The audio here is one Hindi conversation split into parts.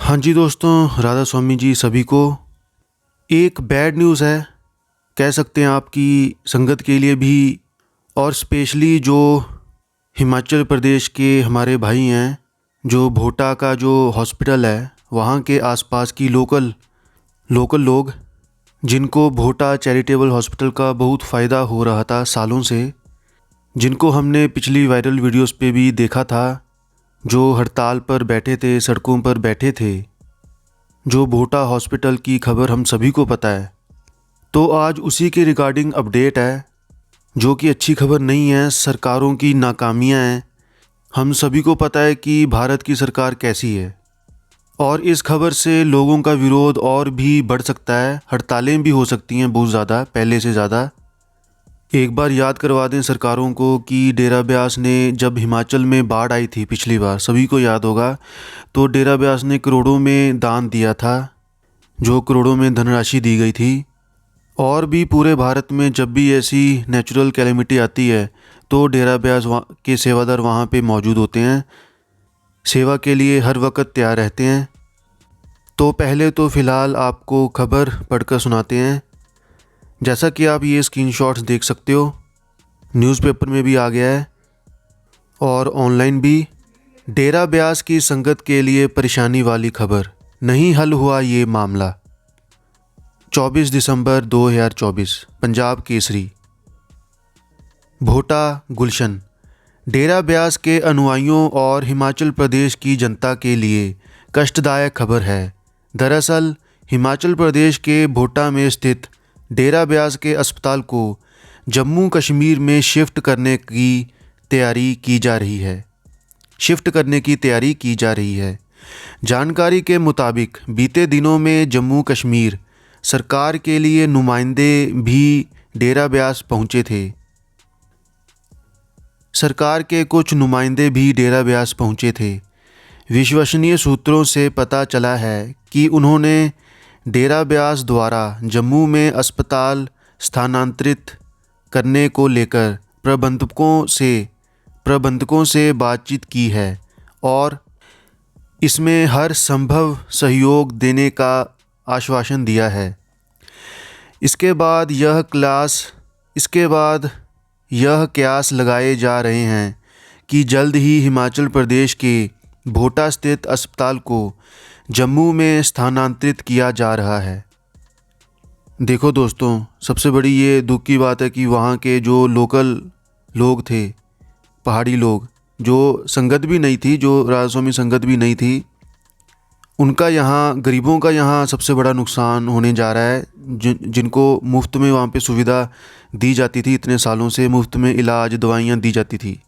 हाँ जी दोस्तों, राधा स्वामी जी सभी को। एक बैड न्यूज़ है, कह सकते हैं आपकी संगत के लिए भी, और स्पेशली जो हिमाचल प्रदेश के हमारे भाई हैं, जो भोटा का जो हॉस्पिटल है वहाँ के आसपास की लोकल लोग, जिनको भोटा चैरिटेबल हॉस्पिटल का बहुत फ़ायदा हो रहा था सालों से, जिनको हमने पिछली वायरल वीडियोस पे भी देखा था, जो हड़ताल पर बैठे थे, सड़कों पर बैठे थे। जो भोटा हॉस्पिटल की खबर हम सभी को पता है, तो आज उसी के रिगार्डिंग अपडेट है, जो कि अच्छी खबर नहीं है। सरकारों की नाकामियां हैं। हम सभी को पता है कि भारत की सरकार कैसी है, और इस खबर से लोगों का विरोध और भी बढ़ सकता है। हड़तालें भी हो सकती हैं बहुत ज़्यादा, पहले से ज़्यादा। एक बार याद करवा दें सरकारों को कि डेरा ब्यास ने जब हिमाचल में बाढ़ आई थी पिछली बार, सभी को याद होगा, तो डेरा ब्यास ने करोड़ों में दान दिया था, जो करोड़ों में धनराशि दी गई थी। और भी पूरे भारत में जब भी ऐसी नेचुरल कैलेमिटी आती है तो डेरा ब्यास के सेवादार वहाँ पे मौजूद होते हैं, सेवा के लिए हर वक्त तैयार रहते हैं। तो पहले तो फ़िलहाल आपको खबर पढ़कर सुनाते हैं। जैसा कि आप ये स्क्रीनशॉट्स देख सकते हो, न्यूज़पेपर में भी आ गया है और ऑनलाइन भी। डेरा ब्यास की संगत के लिए परेशानी वाली खबर, नहीं हल हुआ ये मामला। 24 दिसंबर 2024, पंजाब केसरी। भोटा गुलशन, डेरा ब्यास के अनुयायियों और हिमाचल प्रदेश की जनता के लिए कष्टदायक खबर है। दरअसल हिमाचल प्रदेश के भोटा में स्थित डेरा ब्यास के अस्पताल को जम्मू कश्मीर में शिफ्ट करने की तैयारी की जा रही है। जानकारी के मुताबिक बीते दिनों में जम्मू कश्मीर सरकार के लिए नुमाइंदे भी डेरा ब्यास पहुंचे थे। सरकार के कुछ नुमाइंदे भी डेरा ब्यास पहुंचे थे। विश्वसनीय सूत्रों से पता चला है कि उन्होंने डेरा ब्यास द्वारा जम्मू में अस्पताल स्थानांतरित करने को लेकर प्रबंधकों से बातचीत की है और इसमें हर संभव सहयोग देने का आश्वासन दिया है। इसके बाद यह कयास लगाए जा रहे हैं कि जल्द ही हिमाचल प्रदेश के भोटा स्थित अस्पताल को जम्मू में स्थानांतरित किया जा रहा है। देखो दोस्तों, सबसे बड़ी ये दुख की बात है कि वहाँ के जो लोकल लोग थे, पहाड़ी लोग, जो संगत भी नहीं थी, जो राधा स्वामी संगत भी नहीं थी, उनका यहाँ, गरीबों का यहाँ सबसे बड़ा नुकसान होने जा रहा है। जिनको मुफ्त में वहाँ पे सुविधा दी जाती थी, इतने सालों से मुफ्त में इलाज, दवाइयाँ दी जाती थी।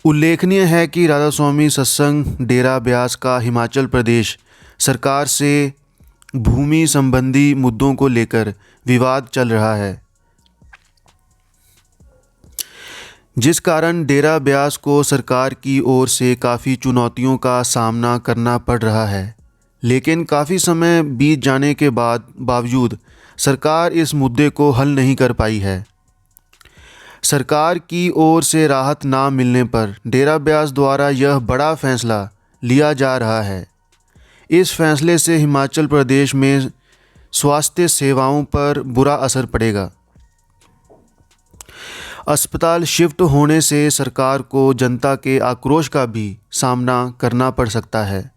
उल्लेखनीय है कि राधा स्वामी सत्संग डेरा ब्यास का हिमाचल प्रदेश सरकार से भूमि संबंधी मुद्दों को लेकर विवाद चल रहा है, जिस कारण डेरा ब्यास को सरकार की ओर से काफ़ी चुनौतियों का सामना करना पड़ रहा है। लेकिन काफ़ी समय बीत जाने के बावजूद सरकार इस मुद्दे को हल नहीं कर पाई है। सरकार की ओर से राहत ना मिलने पर डेरा ब्यास द्वारा यह बड़ा फैसला लिया जा रहा है। इस फैसले से हिमाचल प्रदेश में स्वास्थ्य सेवाओं पर बुरा असर पड़ेगा। अस्पताल शिफ्ट होने से सरकार को जनता के आक्रोश का भी सामना करना पड़ सकता है,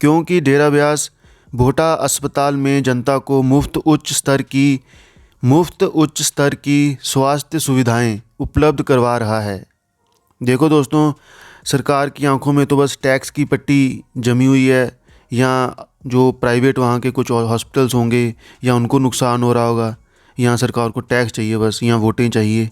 क्योंकि डेरा ब्यास भोटा अस्पताल में जनता को मुफ्त उच्च स्तर की स्वास्थ्य सुविधाएं उपलब्ध करवा रहा है। देखो दोस्तों, सरकार की आंखों में तो बस टैक्स की पट्टी जमी हुई है, या जो प्राइवेट वहाँ के कुछ हॉस्पिटल्स होंगे या उनको नुकसान हो रहा होगा। यहाँ सरकार को टैक्स चाहिए, बस यहाँ वोटें चाहिए।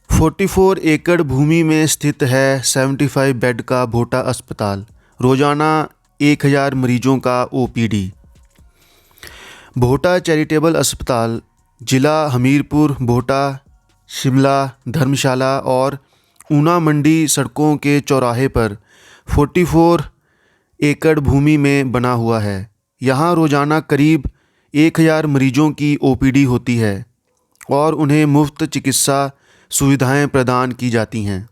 44 एकड़ भूमि में स्थित है 75 बेड का भोटा अस्पताल, रोजाना 1000 मरीजों का ओपीडी। भोटा चैरिटेबल अस्पताल जिला हमीरपुर, भोटा, शिमला, धर्मशाला और ऊना मंडी सड़कों के चौराहे पर 44 एकड़ भूमि में बना हुआ है। यहाँ रोजाना करीब 1000 मरीजों की ओपीडी होती है और उन्हें मुफ्त चिकित्सा सुविधाएं प्रदान की जाती हैं।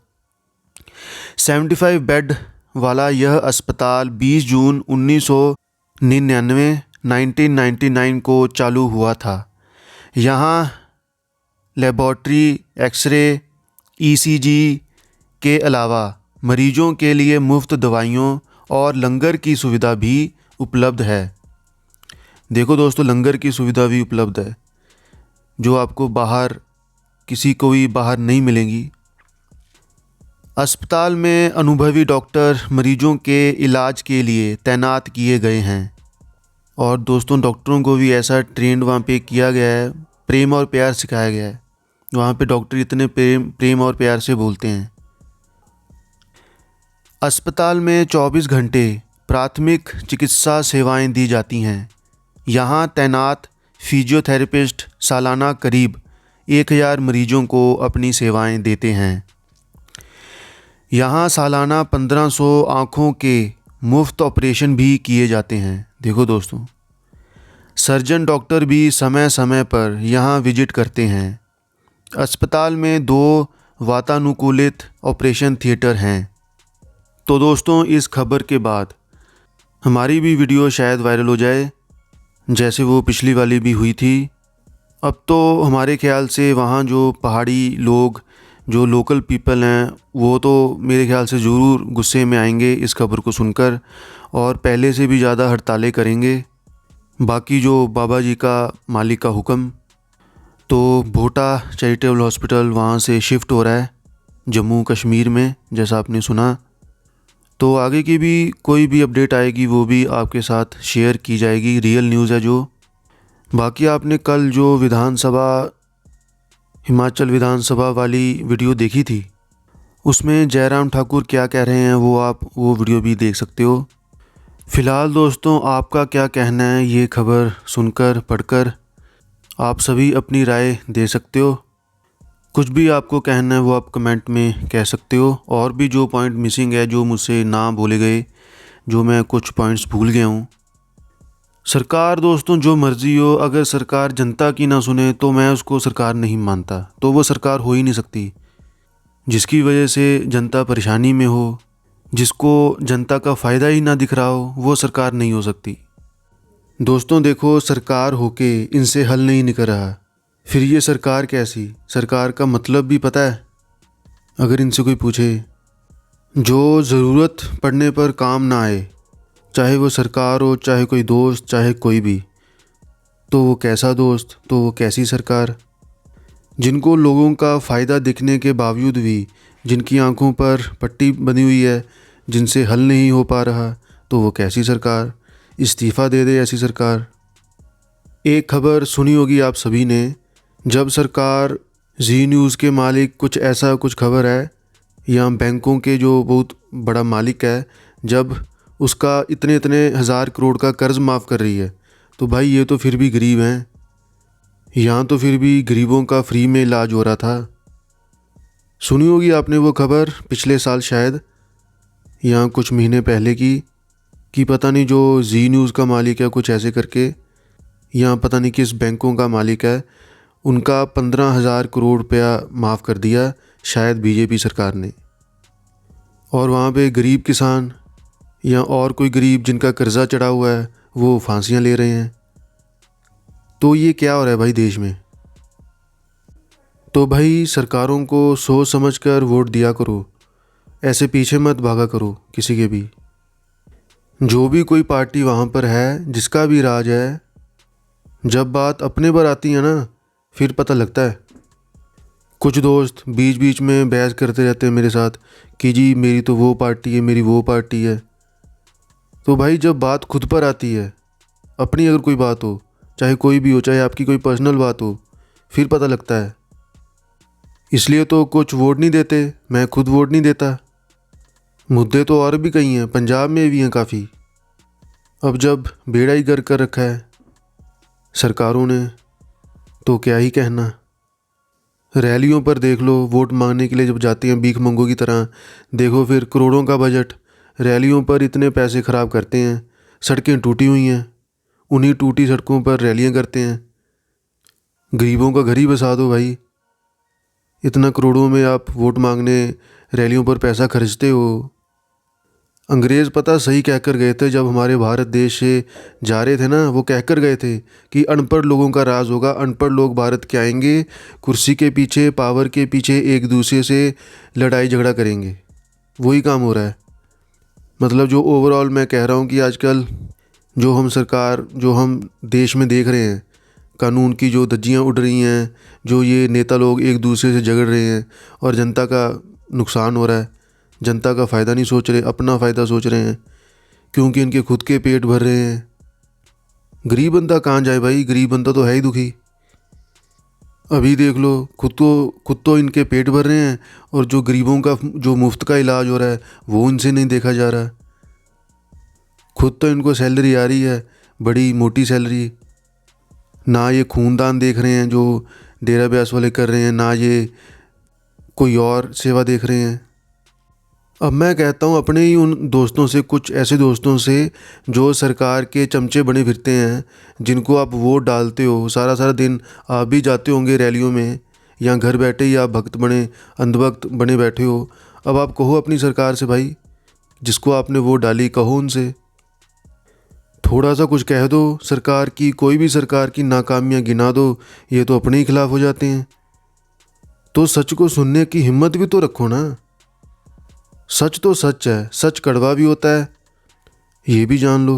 75 बेड वाला यह अस्पताल 20 जून 1999 को चालू हुआ था। यहाँ लेबॉर्ट्री, एक्सरे, ईसीजी के अलावा मरीजों के लिए मुफ्त दवाइयों और लंगर की सुविधा भी उपलब्ध है। देखो दोस्तों, लंगर की सुविधा भी उपलब्ध है, जो आपको बाहर किसी को भी बाहर नहीं मिलेंगी। अस्पताल में अनुभवी डॉक्टर मरीजों के इलाज के लिए तैनात किए गए हैं। और दोस्तों, डॉक्टरों को भी ऐसा ट्रेंड वहाँ पे किया गया है, प्रेम और प्यार सिखाया गया है। वहाँ पे डॉक्टर इतने प्रेम और प्यार से बोलते हैं। अस्पताल में 24 घंटे प्राथमिक चिकित्सा सेवाएं दी जाती हैं। यहाँ तैनात फिजियोथेरेपिस्ट सालाना करीब 1000 मरीजों को अपनी सेवाएं देते हैं। यहाँ सालाना 1500 आँखों के मुफ्त ऑपरेशन भी किए जाते हैं। देखो दोस्तों, सर्जन डॉक्टर भी समय समय पर यहाँ विजिट करते हैं। अस्पताल में 2 वातानुकूलित ऑपरेशन थिएटर हैं। तो दोस्तों, इस खबर के बाद हमारी भी वीडियो शायद वायरल हो जाए, जैसे वो पिछली वाली भी हुई थी। अब तो हमारे ख्याल से वहाँ जो पहाड़ी लोग, जो लोकल पीपल हैं, वो तो मेरे ख्याल से ज़रूर गुस्से में आएंगे इस खबर को सुनकर, और पहले से भी ज़्यादा हड़तालें करेंगे। बाकी जो बाबा जी का मालिक का हुक्म, तो भोटा चैरिटेबल हॉस्पिटल वहाँ से शिफ्ट हो रहा है जम्मू कश्मीर में, जैसा आपने सुना। तो आगे की भी कोई भी अपडेट आएगी वो भी आपके साथ शेयर की जाएगी, रियल न्यूज़ है जो। बाकी आपने कल जो हिमाचल विधानसभा वाली वीडियो देखी थी, उसमें जयराम ठाकुर क्या कह रहे हैं आप वो वीडियो भी देख सकते हो। फ़िलहाल दोस्तों, आपका क्या कहना है ये खबर सुनकर, पढ़कर? आप सभी अपनी राय दे सकते हो। कुछ भी आपको कहना है वो आप कमेंट में कह सकते हो। और भी जो पॉइंट मिसिंग है, जो मुझसे ना बोले गए, जो मैं कुछ पॉइंट्स भूल गया हूँ। सरकार दोस्तों जो मर्ज़ी हो, अगर सरकार जनता की ना सुने तो मैं उसको सरकार नहीं मानता, तो वो सरकार हो ही नहीं सकती। जिसकी वजह से जनता परेशानी में हो, जिसको जनता का फ़ायदा ही ना दिख रहा हो, वो सरकार नहीं हो सकती। दोस्तों देखो, सरकार होके इनसे हल नहीं निकल रहा, फिर ये सरकार कैसी? सरकार का मतलब भी पता है? अगर इनसे कोई पूछे, जो ज़रूरत पड़ने पर काम ना आए, चाहे वो सरकार हो, चाहे कोई दोस्त, चाहे कोई भी, तो वो कैसा दोस्त, तो वो कैसी सरकार? जिनको लोगों का फ़ायदा दिखने के बावजूद भी जिनकी आंखों पर पट्टी बनी हुई है, जिनसे हल नहीं हो पा रहा, तो वो कैसी सरकार? इस्तीफ़ा दे दे ऐसी सरकार। एक खबर सुनी होगी आप सभी ने, जब सरकार जी न्यूज़ के मालिक कुछ खबर है, या बैंकों के जो बहुत बड़ा मालिक है, जब उसका इतने 1000 करोड़ का कर्ज़ माफ़ कर रही है, तो भाई ये तो फिर भी गरीब हैं। यहाँ तो फिर भी गरीबों का फ्री में इलाज हो रहा था। सुनी होगी आपने वो खबर पिछले साल शायद, या कुछ महीने पहले की, कि पता नहीं जो जी न्यूज़ का मालिक है कुछ ऐसे करके, या पता नहीं किस बैंकों का मालिक है, उनका 15,000 करोड़ रुपया माफ़ कर दिया शायद बीजेपी सरकार ने। और वहाँ पे गरीब किसान या और कोई गरीब जिनका कर्ज़ा चढ़ा हुआ है, वो फांसियाँ ले रहे हैं। तो ये क्या हो रहा है भाई देश में? तो भाई सरकारों को सोच समझ कर वोट दिया करो, ऐसे पीछे मत भागा करो किसी के भी। जो भी कोई पार्टी वहाँ पर है, जिसका भी राज है, जब बात अपने पर आती है ना, फिर पता लगता है। कुछ दोस्त बीच बीच में बहस करते रहते हैं मेरे साथ कि जी मेरी तो वो पार्टी है, मेरी वो पार्टी है। तो भाई जब बात खुद पर आती है, अपनी अगर कोई बात हो, चाहे कोई भी हो, चाहे आपकी कोई पर्सनल बात हो, फिर पता लगता है। इसलिए तो कुछ वोट नहीं देते, मैं खुद वोट नहीं देता। मुद्दे तो और भी कई हैं, पंजाब में भी हैं काफ़ी। अब जब बेड़ा ही गर्क कर रखा है सरकारों ने, तो क्या ही कहना। रैलियों पर देख लो, वोट मांगने के लिए जब जाते हैं भीख मंगों की तरह, देखो फिर करोड़ों का बजट, रैलियों पर इतने पैसे ख़राब करते हैं। सड़कें टूटी हुई हैं, उन्हीं टूटी सड़कों पर रैलियां करते हैं। गरीबों का घर ही बसा दो भाई, इतना करोड़ों में आप वोट मांगने रैलियों पर पैसा खर्चते हो। अंग्रेज़ पता सही कह कर गए थे, जब हमारे भारत देश से जा रहे थे ना, वो कह कर गए थे कि अनपढ़ लोगों का राज होगा, अनपढ़ लोग भारत के आएंगे, कुर्सी के पीछे, पावर के पीछे एक दूसरे से लड़ाई झगड़ा करेंगे। वही काम हो रहा है। मतलब जो ओवरऑल मैं कह रहा हूँ कि आजकल जो हम सरकार, जो हम देश में देख रहे हैं, कानून की जो धज्जियाँ उड़ रही हैं, जो ये नेता लोग एक दूसरे से झगड़ रहे हैं और जनता का नुकसान हो रहा है, जनता का फ़ायदा नहीं सोच रहे, अपना फ़ायदा सोच रहे हैं, क्योंकि इनके खुद के पेट भर रहे हैं। गरीब बंदा कहाँ जाए भाई, गरीब बंदा तो है ही दुखी। अभी देख लो, खुद तो इनके पेट भर रहे हैं, और जो गरीबों का जो मुफ्त का इलाज हो रहा है वो उनसे नहीं देखा जा रहा। खुद तो इनको सैलरी आ रही है, बड़ी मोटी सैलरी, ना ये खूनदान देख रहे हैं जो डेरा ब्यास वाले कर रहे हैं, ना ये कोई और सेवा देख रहे हैं। अब मैं कहता हूँ अपने ही उन दोस्तों से, कुछ ऐसे दोस्तों से जो सरकार के चमचे बने फिरते हैं, जिनको आप वोट डालते हो, सारा सारा दिन आप भी जाते होंगे रैलियों में, या घर बैठे ही आप भक्त बने, अंधभक्त बने बैठे हो। अब आप कहो अपनी सरकार से भाई, जिसको आपने वोट डाली, कहो उनसे थोड़ा सा कुछ कह दो। सरकार की, कोई भी सरकार की नाकामियाँ गिना दो, ये तो अपने ही खिलाफ हो जाते हैं। तो सच को सुनने की हिम्मत भी तो रखो ना। सच तो सच है, सच कड़वा भी होता है, ये भी जान लो।